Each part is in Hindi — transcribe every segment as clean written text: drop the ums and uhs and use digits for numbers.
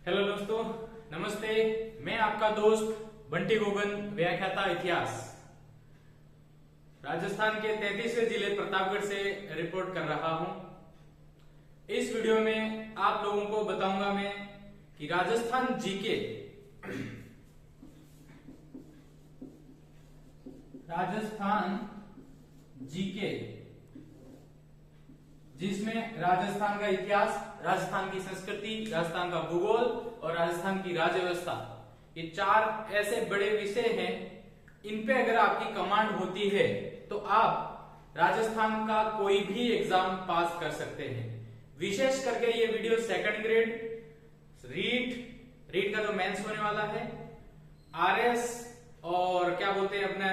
हेलो दोस्तों, नमस्ते। मैं आपका दोस्त बंटी गोगन, व्याख्याता इतिहास, राजस्थान के 33वें जिले प्रतापगढ़ से रिपोर्ट कर रहा हूं। इस वीडियो में आप लोगों को बताऊंगा मैं कि राजस्थान जीके जिसमें राजस्थान का इतिहास, राजस्थान की संस्कृति, राजस्थान का भूगोल और राजस्थान की राज्य व्यवस्था, ये चार ऐसे बड़े विषय हैं। इन पे अगर आपकी कमांड होती है तो आप राजस्थान का कोई भी एग्जाम पास कर सकते हैं। विशेष करके ये वीडियो सेकंड ग्रेड रीट का जो मेंस होने वाला है, आरएस और क्या बोलते हैं अपने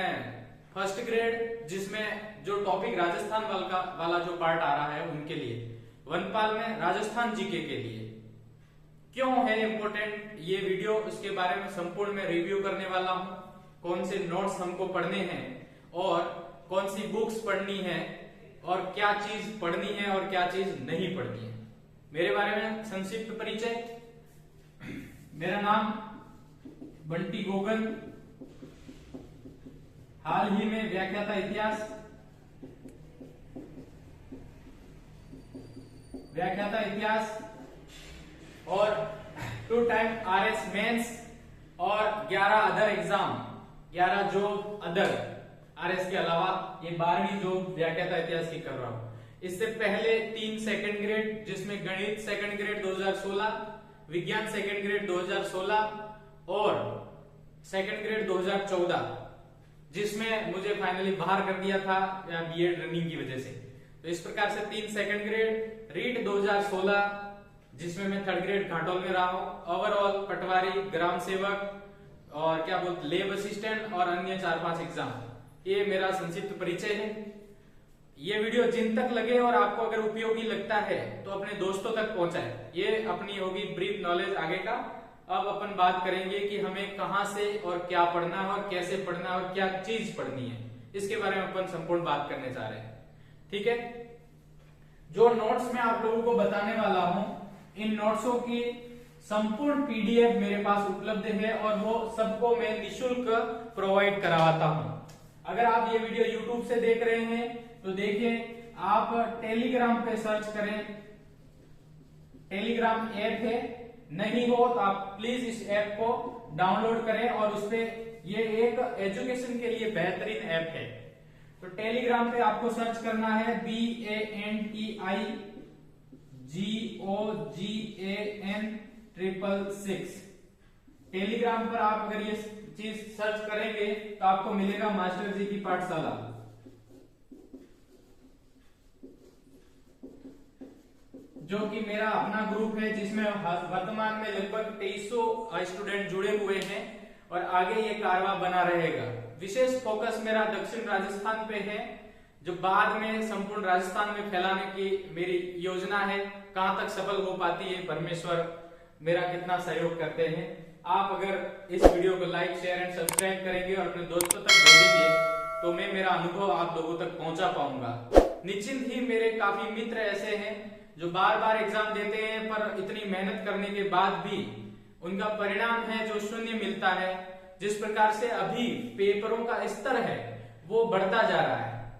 फर्स्ट ग्रेड, जिसमें जो टॉपिक राजस्थान वाला जो पार्ट आ रहा है उनके लिए, वनपाल में राजस्थान जीके के लिए क्यों है इंपॉर्टेंट ये वीडियो, उसके बारे में संपूर्ण में रिव्यू करने वाला हूं। कौन से नोट्स हमको पढ़ने हैं और कौन सी बुक्स पढ़नी है और क्या चीज पढ़नी है और क्या चीज नहीं पढ़नी है। मेरे बारे में संक्षिप्त परिचय। मेरा नाम बंटी गोगन, हाल ही में व्याख्याता इतिहास और 2 टाइम आरएस मेंस और 11 अदर एग्जाम, 11 जो अदर आरएस के अलावा, ये 12वीं जो व्याख्याता इतिहास की कर रहा हूं। इससे पहले 3 सेकंड ग्रेड, जिसमें गणित सेकंड ग्रेड 2016, विज्ञान सेकंड ग्रेड 2016 और सेकंड ग्रेड 2014, जिसमें मुझे फाइनली बाहर कर दिया था या बीएड रनिंग की वजह से। तो इस प्रकार से 3 सेकंड ग्रेड, रीट 2016 जिसमें मैं थर्ड ग्रेड घाटोल में रहा हूं, ओवरऑल पटवारी, ग्राम सेवक और क्या बोलते लेब असिस्टेंट और अन्य 4-5 एग्जाम। ये मेरा संक्षिप्त परिचय है। ये वीडियो जिन तक लगे और आपको अगर उपयोगी लगता है तो अपने दोस्तों तक पहुंचाए। ये अपनी होगी ब्रीफ नॉलेज आगे का। अब अपन बात करेंगे कि हमें कहां से और क्या पढ़ना है और कैसे पढ़ना है और क्या चीज पढ़नी है, इसके बारे में अपन संपूर्ण बात करने जा रहे हैं। ठीक है, जो नोट्स मैं आप लोगों को बताने वाला हूं, इन नोट्सों की संपूर्ण पीडीएफ मेरे पास उपलब्ध है और वो सबको मैं निशुल्क प्रोवाइड करवाता हूं। अगर आप ये वीडियो यूट्यूब से देख रहे हैं तो देखिए, आप टेलीग्राम पे सर्च करें, टेलीग्राम ऐप है, नहीं हो तो आप प्लीज इस ऐप को डाउनलोड करें और उस पे ये एक एजुकेशन के लिए बेहतरीन ऐप है। तो टेलीग्राम पे आपको सर्च करना है BANTIGOGAN666। टेलीग्राम पर आप अगर ये चीज सर्च करेंगे तो आपको मिलेगा मास्टर जी की पाठशाला, जो कि मेरा अपना ग्रुप है, जिसमें वर्तमान में लगभग 2300 स्टूडेंट जुड़े हुए हैं और आगे ये कारवा बना रहेगा। विशेष फोकस मेरा दक्षिण राजस्थान पे है, जो बाद में संपूर्ण राजस्थान में फैलाने की मेरी योजना है। कहां तक सफल हो पाती है, परमेश्वर मेरा कितना सहयोग करते हैं। आप अगर इस वीडियो को लाइक, शेयर एंड सब्सक्राइब करेंगे और अपने दोस्तों तक भेजेंगे तो मैं मेरा अनुभव आप लोगों तक पहुंचा पाऊंगा। निश्चित ही मेरे काफी मित्र ऐसे हैं जो बार बार एग्जाम देते हैं, पर इतनी मेहनत करने के बाद भी उनका परिणाम है जो शून्य मिलता है। जिस प्रकार से अभी पेपरों का स्तर है वो बढ़ता जा रहा है।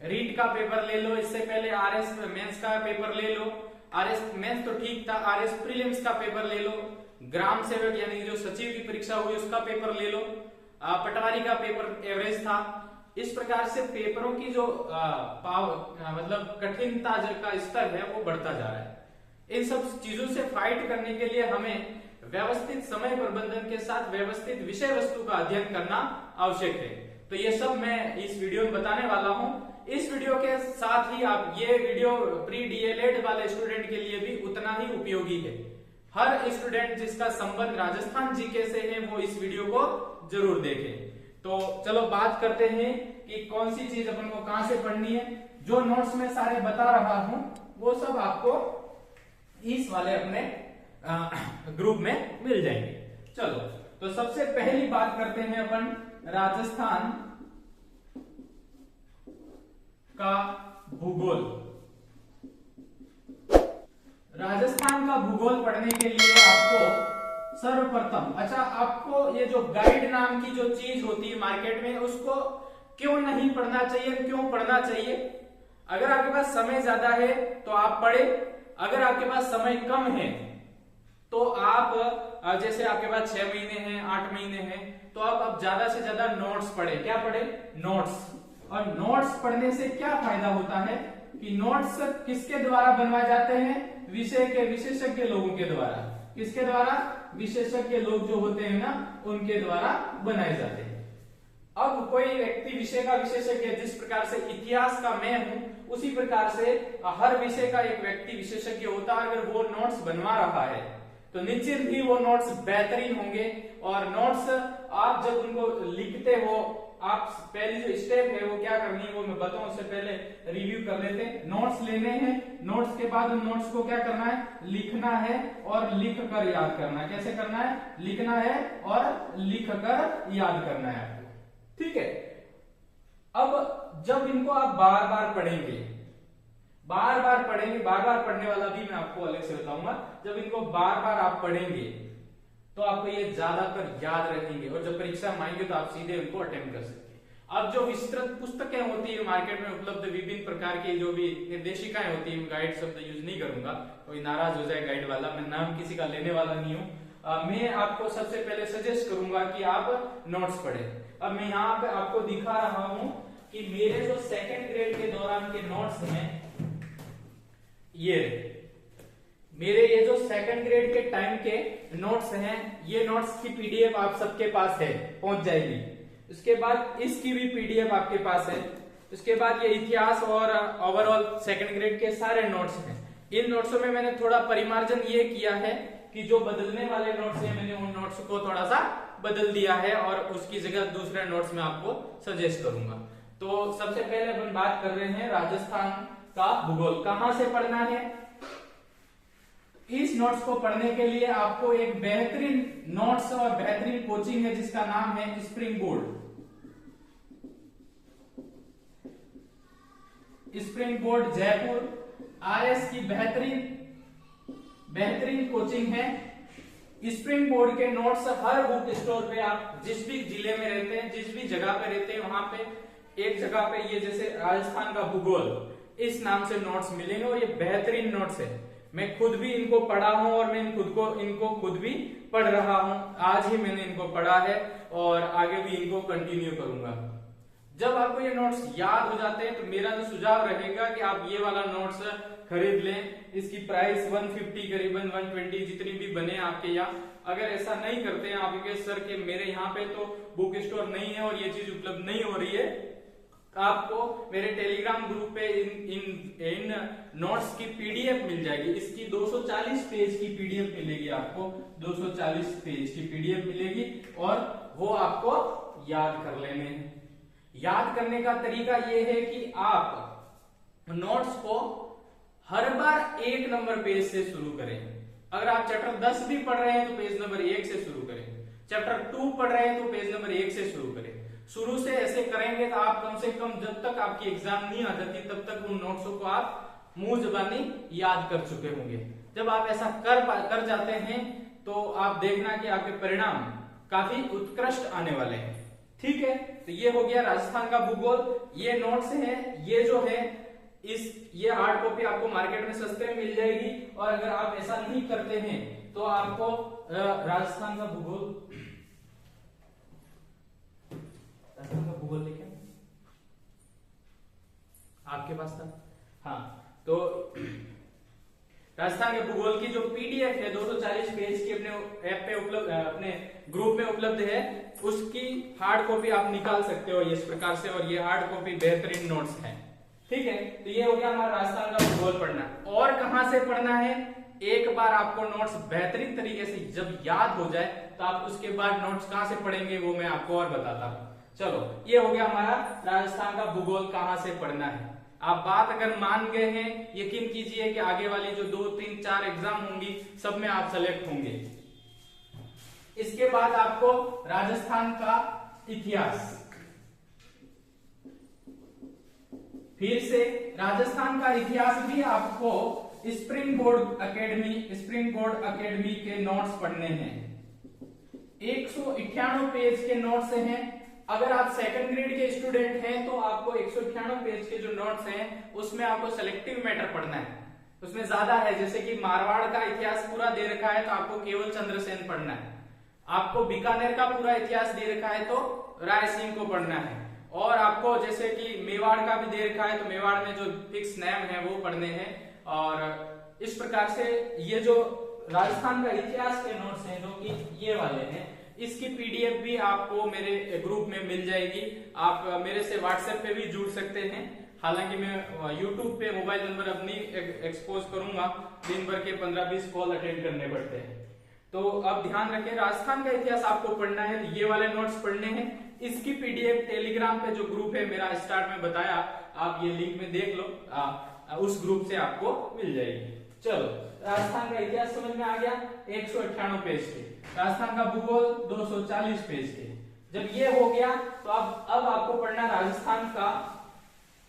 रीट का पेपर ले लो, इससे पहले आरएस मेंस का पेपर ले लो, आरएस मेंस तो ठीक था, आरएस प्रीलिम्स का पेपर ले लो, ग्राम सेवक यानी जो सचिव की परीक्षा हुई उसका पेपर ले लो, पटवारी का पेपर एवरेज था। इस प्रकार से पेपरों की जो मतलब कठिनता का स्तर है वो बढ़ता जा रहा है। इन सब चीजों से फाइट करने के लिए हमें व्यवस्थित समय प्रबंधन के साथ व्यवस्थित विषय वस्तु का अध्ययन करना आवश्यक है। तो ये सब मैं इस वीडियो में बताने वाला हूं। इस वीडियो के साथ ही आप ये वीडियो प्री डीएलएड वाले स्टूडेंट के लिए भी उतना ही उपयोगी है। हर स्टूडेंट जिसका संबंध राजस्थान जीके से है वो इस वीडियो को जरूर देखे। तो चलो बात करते हैं कि कौन सी चीज अपन को कहां से पढ़नी है। जो नोट्स में सारे बता रहा हूं वो सब आपको इस वाले अपने ग्रुप में मिल जाएंगे। चलो, तो सबसे पहली बात करते हैं अपन राजस्थान का भूगोल। राजस्थान का भूगोल पढ़ने के लिए आपको सर्वप्रथम, अच्छा आपको ये जो गाइड नाम की जो चीज होती है मार्केट में, उसको क्यों नहीं पढ़ना चाहिए, क्यों पढ़ना चाहिए। अगर आपके पास समय ज्यादा है तो आप पढ़े, अगर आपके पास समय कम है तो आप जैसे आपके पास 6 महीने हैं, 8 महीने हैं, तो आप ज्यादा से ज्यादा नोट्स पढ़े। क्या पढ़े? नोट्स। और नोट्स पढ़ने से क्या फायदा होता है कि नोट्स किसके द्वारा बनवाए जाते हैं? विषय के विशेषज्ञ लोगों के द्वारा। किसके द्वारा? विशेषज्ञ लोग जो होते हैं ना, उनके द्वारा बनाए जाते हैं। अब कोई व्यक्ति विषय का विशेषज्ञ, जिस प्रकार से इतिहास का मैं हूं, उसी प्रकार से हर विषय का एक व्यक्ति विशेषज्ञ होता है। अगर वो नोट्स बनवा रहा है तो निश्चित ही वो नोट्स बेहतरीन होंगे। और नोट्स आप जब उनको लिखते हो, आप पहली जो स्टेप है वो क्या करनी है वो मैं बताऊं, उससे पहले रिव्यू कर लेते हैं। नोट्स लेने हैं, नोट्स के बाद उन नोट्स को क्या करना है? लिखना है और लिख कर याद करना है। कैसे करना है? लिखना है और लिख कर याद करना है आपको, ठीक है। अब जब इनको आप बार बार पढ़ेंगे, बार बार पढ़ेंगे, बार बार पढ़ने वाला भी मैं आपको अलग से बताऊंगा। जब इनको बार बार आप पढ़ेंगे तो आपको ये ज्यादातर याद रहेंगे और जब परीक्षा में आएंगे तो आप सीधे उनको अटेम्प्ट कर सकते हैं। अब जो विस्तृत पुस्तकें होती है मार्केट में उपलब्ध, विभिन्न प्रकार की जो भी निर्देशिकाएं होती है, गाइड शब्द यूज नहीं करूंगा, कोई नाराज हो जाए गाइड वाला, मैं नाम किसी का लेने वाला नहीं हूं। मैं आपको सबसे पहले सजेस्ट करूंगा कि आप नोट्स पढ़ें। अब मैं यहाँ पे आपको दिखा रहा हूं कि मेरे जो सेकेंड ग्रेड के दौरान के नोट्स हैं, ये मेरे ये जो सेकंड ग्रेड के टाइम के नोट्स हैं, ये नोट्स की पीडीएफ आप सबके पास है, पहुंच जाएगी। उसके बाद इसकी भी पीडीएफ आपके पास है। उसके बाद ये इतिहास और ओवरऑल सेकंड ग्रेड के सारे नोट्स हैं। इन नोट्सों में मैंने थोड़ा परिमार्जन ये किया है कि जो बदलने वाले नोट्स हैं, मैंने उन नोट्स को थोड़ा सा बदल दिया है और उसकी जगह दूसरे नोट्स में आपको सजेस्ट करूंगा। तो सबसे पहले अपन बात कर रहे हैं राजस्थान का भूगोल। कहां से पढ़ना है? इस नोट्स को पढ़ने के लिए आपको एक बेहतरीन नोट्स और बेहतरीन कोचिंग है जिसका नाम है spring board. Spring board Jaipur RS की बेहतरीन कोचिंग है। स्प्रिंग बोर्ड के नोट्स हर बुक स्टोर पे, आप जिस भी जिले में रहते हैं, जिस भी जगह पे रहते हैं, वहां पे एक जगह पे ये जैसे राजस्थान का भूगोल इस नाम से नोट्स मिलेंगे और ये बेहतरीन नोट्स है। मैं खुद भी इनको पढ़ा हूं और मैं इनको खुद भी पढ़ रहा हूं। आज ही मैंने इनको पढ़ा है और आगे भी इनको कंटिन्यू करूंगा। जब आपको ये नोट्स याद हो जाते हैं तो मेरा जो सुझाव रहेगा कि आप ये वाला नोट्स खरीद लें। इसकी प्राइस 150 करीबन 120 जितनी भी बने आपके यहाँ। अगर ऐसा नहीं करते हैं आपके सर के मेरे यहाँ पे तो बुक स्टोर नहीं है और ये चीज उपलब्ध नहीं हो रही है, आपको मेरे टेलीग्राम ग्रुप पे इन नोट्स की पीडीएफ मिल जाएगी। इसकी 240 पेज की पीडीएफ मिलेगी आपको, 240 पेज की पीडीएफ मिलेगी और वो आपको याद कर लेने हैं। याद करने का तरीका ये है कि आप नोट्स को हर बार 1 नंबर पेज से शुरू करें। अगर आप चैप्टर 10 भी पढ़ रहे हैं तो पेज नंबर 1 से शुरू करें, चैप्टर 2 पढ़ रहे हैं तो पेज नंबर 1 से शुरू करें। शुरू से ऐसे करेंगे तो आप कम से कम जब तक आपकी एग्जाम नहीं आ जाती तब तक उन नोट्सों को आप मुंह जबानी याद कर चुके होंगे। जब आप ऐसा कर जाते हैं तो आप देखना कि आपके परिणाम काफी उत्कृष्ट आने वाले हैं, ठीक है। तो ये हो गया राजस्थान का भूगोल। ये नोट्स हैं, ये जो है ये हार्ड कॉपी आपको मार्केट में सस्ते में मिल जाएगी। और अगर आप ऐसा नहीं करते हैं तो आपको राजस्थान का भूगोल लेके आपके पास था, हाँ। तो राजस्थान के भूगोल की जो पीडीएफ है 240 पेज की अपने ऐप पे उपलब्ध, अपने ग्रुप में उपलब्ध है, उसकी हार्ड कॉपी आप निकाल सकते हो इस प्रकार से। और ये हार्ड कॉपी बेहतरीन नोट्स है, ठीक है। तो ये हो गया हमारा राजस्थान का भूगोल पढ़ना। और कहां से पढ़ना है? एक बार आपको नोट्स बेहतरीन तरीके से जब याद हो जाए तो आप उसके बाद नोट्स कहां से पढ़ेंगे वो मैं आपको और बताता हूं। चलो, ये हो गया हमारा राजस्थान का भूगोल कहां से पढ़ना है। आप बात अगर मान गए हैं, यकीन कीजिए कि आगे वाली जो 2, 3, 4 एग्जाम होंगी सब में आप सेलेक्ट होंगे। इसके बाद आपको राजस्थान का इतिहास, फिर से राजस्थान का इतिहास भी आपको स्प्रिंग बोर्ड एकेडमी के नोट्स पढ़ने हैं। 198 पेज के नोट्स हैं। अगर आप सेकंड ग्रेड के स्टूडेंट हैं तो आपको 198 पेज के जो नोट्स हैं उसमें आपको सेलेक्टिव मैटर पढ़ना है। उसमें ज्यादा है, जैसे कि मारवाड़ का इतिहास पूरा दे रखा है तो आपको केवल चंद्रसेन पढ़ना है। आपको बीकानेर का पूरा इतिहास दे रखा है तो राय सिंह को पढ़ना है। और आपको जैसे कि मेवाड़ का भी दे रखा है तो मेवाड़ में जो फिक्स नेम है वो पढ़ने हैं। और इस प्रकार से ये जो राजस्थान का इतिहास के नोट्स हैं जो कि ये वाले हैं, इसकी पीडीएफ भी आपको मेरे ग्रुप में मिल जाएगी। आप मेरे से व्हाट्सएप पे भी जुड़ सकते हैं। हालांकि मैं यूट्यूब पे मोबाइल नंबर अपनी एक्सपोज करूंगा, दिन भर के 15-20 कॉल अटेंड करने पड़ते हैं। तो अब ध्यान रखें, राजस्थान का इतिहास आपको पढ़ना है तो ये वाले नोट्स पढ़ने हैं। इसकी पीडीएफ टेलीग्राम पे जो ग्रुप है मेरा स्टार्ट में बताया, आप ये लिंक में देख लो, उस ग्रुप से आपको मिल जाएगी। चलो, राजस्थान का इतिहास समझ में आ गया। 198 पेज के, राजस्थान का भूगोल 240 पेज के। जब ये हो गया तो अब आपको पढ़ना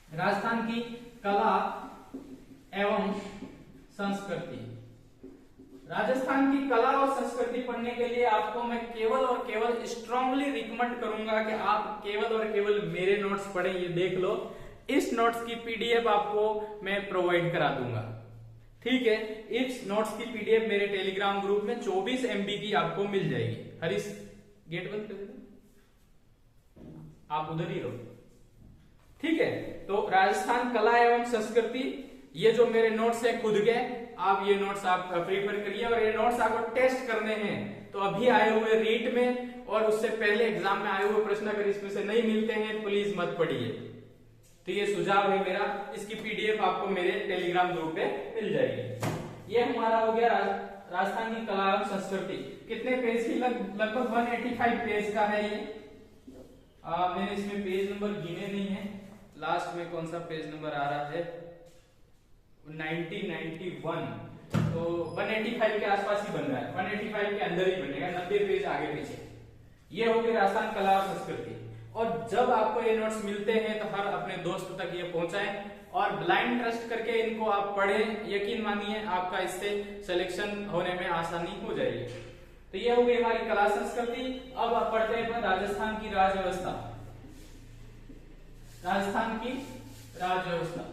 राजस्थान की कला एवं संस्कृति। राजस्थान की कला और संस्कृति पढ़ने के लिए आपको मैं केवल और केवल स्ट्रांगली रिकमेंड करूंगा कि आप केवल और केवल मेरे नोट्स पढ़ें। ये देख लो, इस नोट्स की पीडीएफ आपको मैं प्रोवाइड करा दूंगा, ठीक है। इस नोट्स की पीडीएफ मेरे टेलीग्राम ग्रुप में 24 MB की आपको मिल जाएगी। हरीश, गेट बंद कर देना, आप उधर ही रहो, ठीक है। तो राजस्थान कला एवं संस्कृति, ये जो मेरे नोट्स है खुद के, आप ये नोट्स आप प्रीफर करिए। और ये नोट्स आपको टेस्ट करने हैं तो अभी आए हुए रीट में और उससे पहले एग्जाम में आए हुए प्रश्न अगर इसमें से नहीं मिलते हैं प्लीज मत पढ़िए। तो ये सुझाव है मेरा। इसकी पीडीएफ आपको मेरे टेलीग्राम ग्रुप पे मिल जाएगी। ये हमारा हो गया राजस्थान की कला एवं संस्कृति। कितने पेज की? लगभग 185 पेज का है ये। मैंने इसमें पेज नंबर गिने नहीं है, लास्ट में कौन सा पेज नंबर आ रहा है, 1991, तो 185 के आसपास ही बन रहा है, 185 के अंदर ही बनेगा, 90 पेज आगे पीछे। ये हो गई राजस्थान कला और संस्कृति। और जब आपको ये नोट्स मिलते हैं तो हर अपने दोस्त तक ये पहुंचाएं और ब्लाइंड ट्रस्ट करके इनको आप पढ़ें। यकीन मानिए आपका इससे सिलेक्शन होने में आसानी हो जाएगी। तो ये हो गई हमारी कला संस्कृति। अब आप पढ़ते हैं राजस्थान की राज व्यवस्था। राजस्थान की राज व्यवस्था,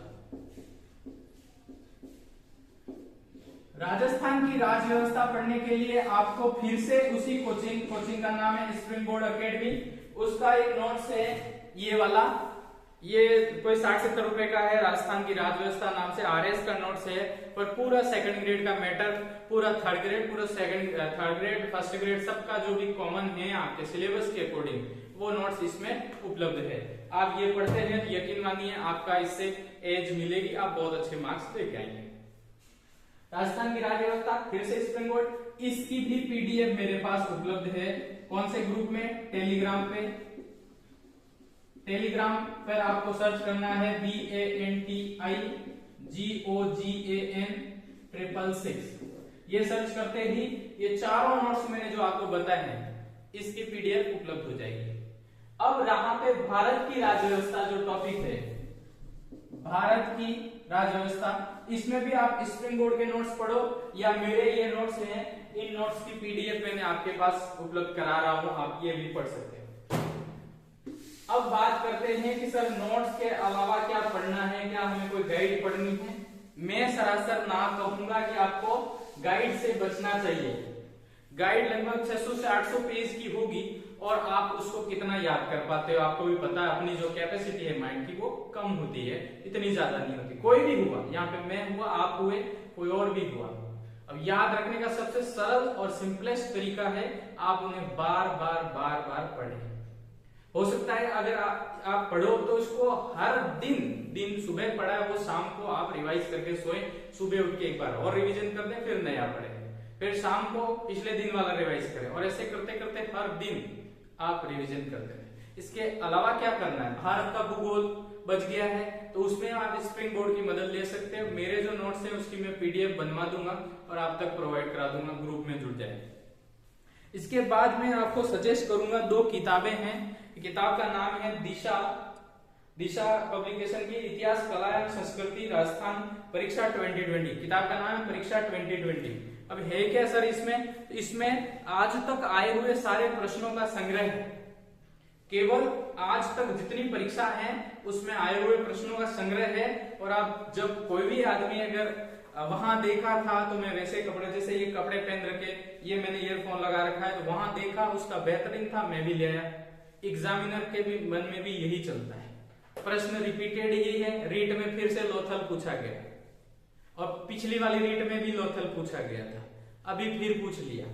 राजस्थान की राज व्यवस्था पढ़ने के लिए आपको फिर से उसी कोचिंग का नाम है स्प्रिंग बोर्ड एकेडमी। उसका एक नोट्स है ये वाला, ये कोई 60-70 रुपए का है। राजस्थान की राज व्यवस्था नाम से RS का नोट्स है। पर पूरा सेकंड ग्रेड का मैटर, पूरा थर्ड ग्रेड, पूरा थर्ड ग्रेड, फर्स्ट ग्रेड, सबका जो भी कॉमन है आपके सिलेबस के अकॉर्डिंग वो नोट्स इसमें उपलब्ध है। आप ये पढ़ते हैं तो यकीन मानिए आपका इससे एज मिलेगी, आप बहुत अच्छे मार्क्स लेके आएंगे। राजस्थान की राज व्यवस्था फिर से स्प्रिंग बोर्ड, इसकी भी पीडीएफ मेरे पास उपलब्ध है। कौन से ग्रुप में? टेलीग्राम पे। टेलीग्राम पर आपको सर्च करना है BANTIGOGAN666। ये सर्च करते ही ये चारों नोट्स मैंने जो आपको बताए हैं इसकी पीडीएफ उपलब्ध हो जाएगी। अब रहा पे भारत की राज्य व्यवस्था जो टॉपिक है, भारत की राज्य व्यवस्था, इसमें भी आप स्प्रिंग बोर्ड के नोट्स पढ़ो या मेरे ये नोट्स हैं, इन नोट्स की पीडीएफ मैंने आपके पास उपलब्ध करा रहा हूं, आप ये भी पढ़ सकते हैं। अब बात करते हैं कि सर नोट्स के अलावा क्या पढ़ना है, क्या हमें कोई गाइड पढ़नी है। मैं सरासर ना कहूंगा कि आपको गाइड से बचना चाहिए। गाइड लगभग 600 से 800 पेज की होगी और आप उसको कितना याद कर पाते हो आपको भी पता है। अपनी जो कैपेसिटी है माइंड की वो कम होती है, इतनी ज्यादा नहीं होती। कोई भी हुआ, यहाँ पे मैं हुआ, आप हुए, कोई और भी हुआ। अब याद रखने का सबसे सरल और सिंपलेस्ट तरीका है आप उन्हें बार बार पढ़ें। हो सकता है अगर आप पढ़ो तो उसको हर दिन सुबह पढ़ा है वो शाम को आप रिवाइज करके सोए, सुबह उठ के एक बार और रिवीजन कर दें, फिर नया पढ़े, फिर शाम को पिछले दिन वाला रिवाइज करें, और ऐसे करते करते हर दिन आप रिवीजन करते हैं। इसके अलावा क्या करना है, भारत का भूगोल बच गया है तो उसमें आप स्प्रिंग बोर्ड की मदद ले सकते हैं। मेरे जो नोट्स हैं उसकी मैं पीडीएफ बनवा दूंगा और आप तक प्रोवाइड करा दूंगा, ग्रुप में जुड़ जाए। इसके बाद मैं आपको सजेस्ट करूंगा 2 किताबें हैं। किताब का नाम है दिशा दिशा पब्लिकेशन की इतिहास कला एवं संस्कृति राजस्थान परीक्षा 2020, किताब का नाम है परीक्षा 2020। अब है क्या सर इसमें आज तक आए हुए सारे प्रश्नों का संग्रह है। केवल आज तक जितनी परीक्षा है उसमें आए हुए प्रश्नों का संग्रह है। और आप जब कोई भी आदमी अगर वहां देखा था तो मैं वैसे कपड़े, जैसे ये कपड़े पहन रखे, ये मैंने ईयरफोन लगा रखा है, तो वहां देखा उसका बेहतरीन था, मैं भी ले आया। एग्जामिनर के भी मन में भी यही चलता है, प्रश्न रिपीटेड ही है। रीट में फिर से लोथल पूछा गया और पिछली वाली रीट में भी लोथल पूछा गया था, अभी फिर पूछ लिया।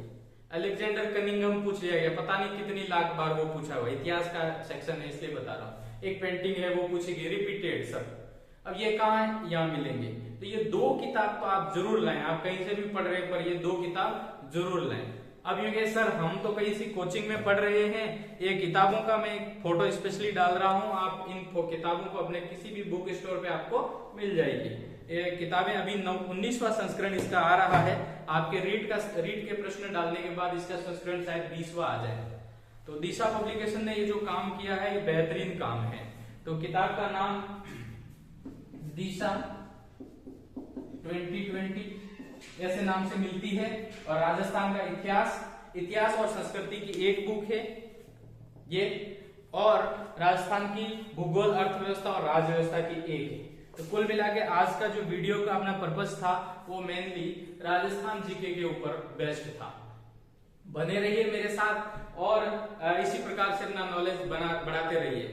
अलेक्जेंडर कनिंघम पूछ लिया गया, पता नहीं कितनी लाख बार वो पूछा हुआ। इतिहास का सेक्शन है इसलिए बता रहा हूँ। एक पेंटिंग है वो पूछेगी, रिपीटेड सब। अब ये कहाँ है, यहाँ मिलेंगे। तो ये दो किताब तो आप जरूर लाएं, आप कहीं से भी पढ़ रहे हैं पर ये दो किताब जरूर लाएं। अब ये कहे सर हम तो कहीं सी कोचिंग में पढ़ रहे हैं, ये किताबों का मैं एक फोटो स्पेशली डाल रहा हूँ, आप इन किताबों को अपने किसी भी बुक स्टोर पे आपको मिल जाएगी। ये किताबें अभी 19वां संस्करण इसका आ रहा है। आपके रीट के प्रश्न डालने के बाद इसका संस्करण शायद 20वां आ जाए। तो दिशा पब्लिकेशन ने ये जो काम किया है ये बेहतरीन काम है। तो किताब का नाम दिशा 2020 ऐसे नाम से मिलती है और राजस्थान का इतिहास और संस्कृति की एक बुक है ये, और राजस्थान की भूगोल, अर्थव्यवस्था और राज्य व्यवस्था की एक है। तो कुल मिला के आज का जो वीडियो का अपना पर्पस था वो मेनली राजस्थान जीके के ऊपर बेस्ड था। बने रहिए मेरे साथ और इसी प्रकार से अपना नॉलेज बढ़ाते रहिए।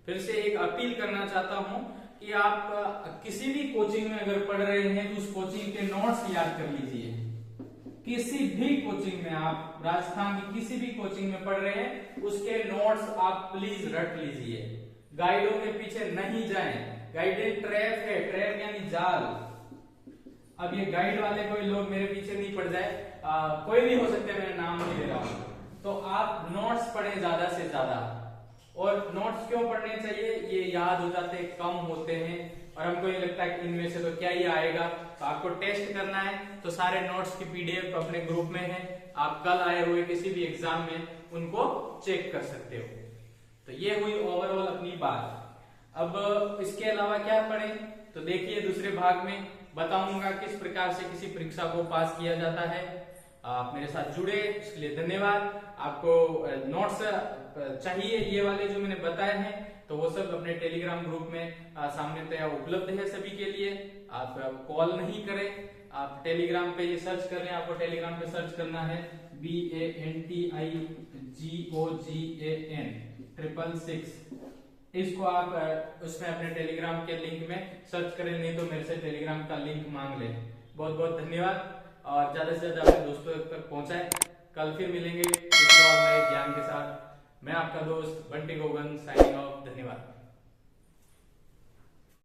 फिर से एक अपील करना चाहता हूं कि आप किसी भी कोचिंग में अगर पढ़ रहे हैं तो उस कोचिंग के नोट्स याद कर लीजिए। किसी भी कोचिंग में, आप राजस्थान की किसी भी कोचिंग में पढ़ रहे हैं उसके नोट्स आप प्लीज रख लीजिए। गाइडों के पीछे नहीं जाएं। गाइडेड ट्रैप है, ट्रैप यानी जाल। अब ये गाइड वाले कोई लोग मेरे पीछे नहीं पड़ जाए, कोई भी हो सकता है, मेरा नाम नहीं ले रहा हूं। तो आप नोट्स पढ़ें ज्यादा से ज्यादा। और नोट्स क्यों पढ़ने चाहिए, ये याद हो जाते हैं, कम होते हैं और हमको ये लगता है कि इनमें से तो क्या ही आएगा। तो आपको टेस्ट करना है तो सारे नोट्स की पीडीएफ अपने ग्रुप में है, आप कल आए हुए किसी भी एग्जाम में उनको चेक कर सकते हो। तो ये हुई ओवरऑल अपनी बात। अब इसके अलावा क्या पढ़ें, तो देखिए दूसरे भाग में बताऊंगा किस प्रकार से किसी परीक्षा को पास किया जाता है। आप मेरे साथ जुड़े इसलिए धन्यवाद। आपको नोट्स चाहिए ये वाले जो मैंने बताए हैं तो वो सब अपने टेलीग्राम ग्रुप में सामान्यतया उपलब्ध है सभी के लिए। आप कॉल नहीं करें, आप टेलीग्राम पे ये सर्च कर लें। आपको टेलीग्राम पे सर्च करना है BANTIGOGAN666। इसको आप उसमें अपने टेलीग्राम के लिंक में सर्च करें, नहीं तो मेरे से टेलीग्राम का लिंक मांग लें। बहुत बहुत धन्यवाद और ज्यादा से ज्यादा अपने दोस्तों तक पहुंचाएं। कल फिर मिलेंगे किसी और नए ज्ञान के साथ। मैं आपका दोस्त बंटी गोगन साइनिंग ऑफ। धन्यवाद।